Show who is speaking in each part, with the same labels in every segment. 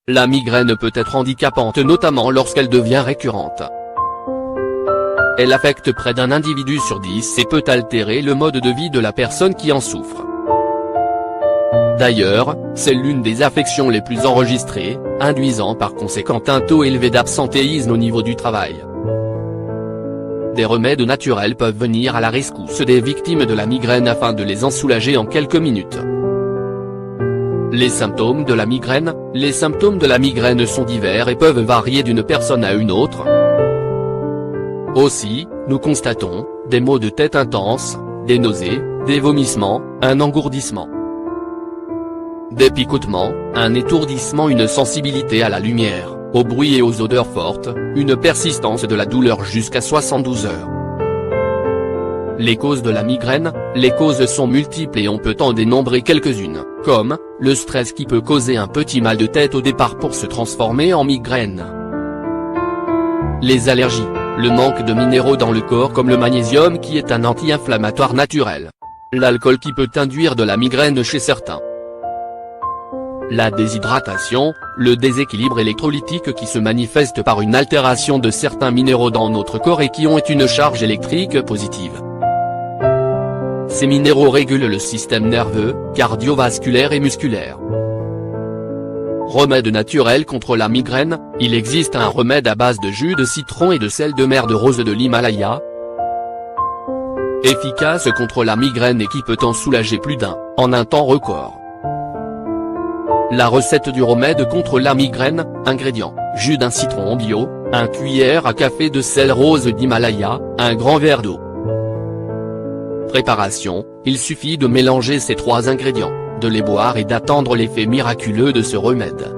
Speaker 1: La migraine peut être handicapante notamment lorsqu'elle devient récurrente. Elle affecte près d'un individu sur 10 et peut altérer le mode de vie de la personne qui en souffre. D'ailleurs, c'est l'une des affections les plus enregistrées, induisant par conséquent un taux élevé d'absentéisme au niveau du travail. Des remèdes naturels peuvent venir à la rescousse des victimes de la migraine afin de les en soulager en quelques minutes. Les symptômes de la migraine. Les symptômes de la migraine sont divers et peuvent varier d'une personne à une autre. Aussi, nous constatons, des maux de tête intenses, des nausées, des vomissements, un engourdissement, des picotements, un étourdissement, une sensibilité à la lumière, au bruit et aux odeurs fortes, une persistance de la douleur jusqu'à 72 heures. Les causes de la migraine. Les causes sont multiples et on peut en dénombrer quelques-unes, comme, le stress qui peut causer un petit mal de tête au départ pour se transformer en migraine. Les allergies. Le manque de minéraux dans le corps comme le magnésium qui est un anti-inflammatoire naturel. L'alcool qui peut induire de la migraine chez certains. La déshydratation, le déséquilibre électrolytique qui se manifeste par une altération de certains minéraux dans notre corps et qui ont une charge électrique positive. Ces minéraux régulent le système nerveux, cardiovasculaire et musculaire. Remède naturel contre la migraine. Il existe un remède à base de jus de citron et de sel de mer de rose de l'Himalaya, efficace contre la migraine et qui peut en soulager plus d'un, en un temps record. La recette du remède contre la migraine. Ingrédients: jus d'un citron bio, 1 cuillère à café de sel rose d'Himalaya, 1 grand verre d'eau. Préparation: il suffit de mélanger ces 3 ingrédients, de les boire et d'attendre l'effet miraculeux de ce remède.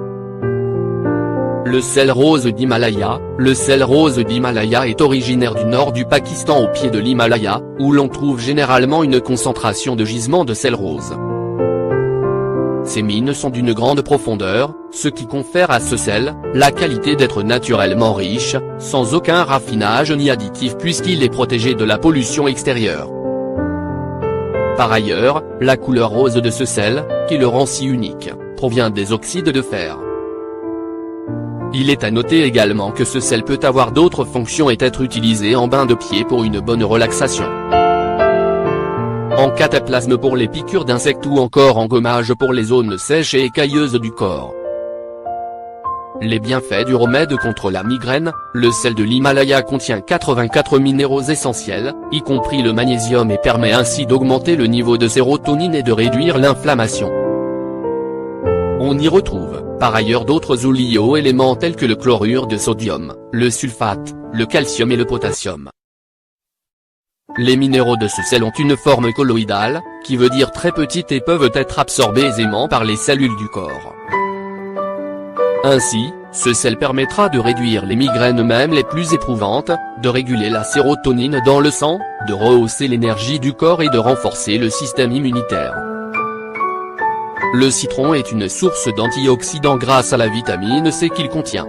Speaker 1: Le sel rose d'Himalaya. Le sel rose d'Himalaya est originaire du nord du Pakistan au pied de l'Himalaya, où l'on trouve généralement une concentration de gisements de sel rose. Ces mines sont d'une grande profondeur, ce qui confère à ce sel, la qualité d'être naturellement riche, sans aucun raffinage ni additif puisqu'il est protégé de la pollution extérieure. Par ailleurs, la couleur rose de ce sel, qui le rend si unique, provient des oxydes de fer. Il est à noter également que ce sel peut avoir d'autres fonctions et être utilisé en bain de pied pour une bonne relaxation, en cataplasme pour les piqûres d'insectes ou encore en gommage pour les zones sèches et écailleuses du corps. Les bienfaits du remède contre la migraine. Le sel de l'Himalaya contient 84 minéraux essentiels, y compris le magnésium et permet ainsi d'augmenter le niveau de sérotonine et de réduire l'inflammation. On y retrouve, par ailleurs d'autres oligo-éléments tels que le chlorure de sodium, le sulfate, le calcium et le potassium. Les minéraux de ce sel ont une forme colloïdale, qui veut dire très petite et peuvent être absorbés aisément par les cellules du corps. Ainsi, ce sel permettra de réduire les migraines même les plus éprouvantes, de réguler la sérotonine dans le sang, de rehausser l'énergie du corps et de renforcer le système immunitaire. Le citron est une source d'antioxydants grâce à la vitamine C qu'il contient.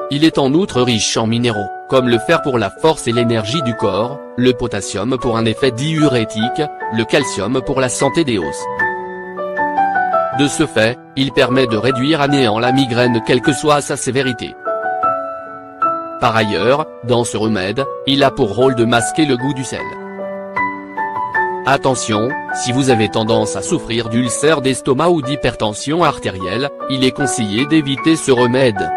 Speaker 1: Il est en outre riche en minéraux, comme le fer pour la force et l'énergie du corps, le potassium pour un effet diurétique, le calcium pour la santé des os. De ce fait, il permet de réduire à néant la migraine quelle que soit sa sévérité. Par ailleurs, dans ce remède, il a pour rôle de masquer le goût du sel. Attention, si vous avez tendance à souffrir d'ulcères d'estomac ou d'hypertension artérielle, il est conseillé d'éviter ce remède.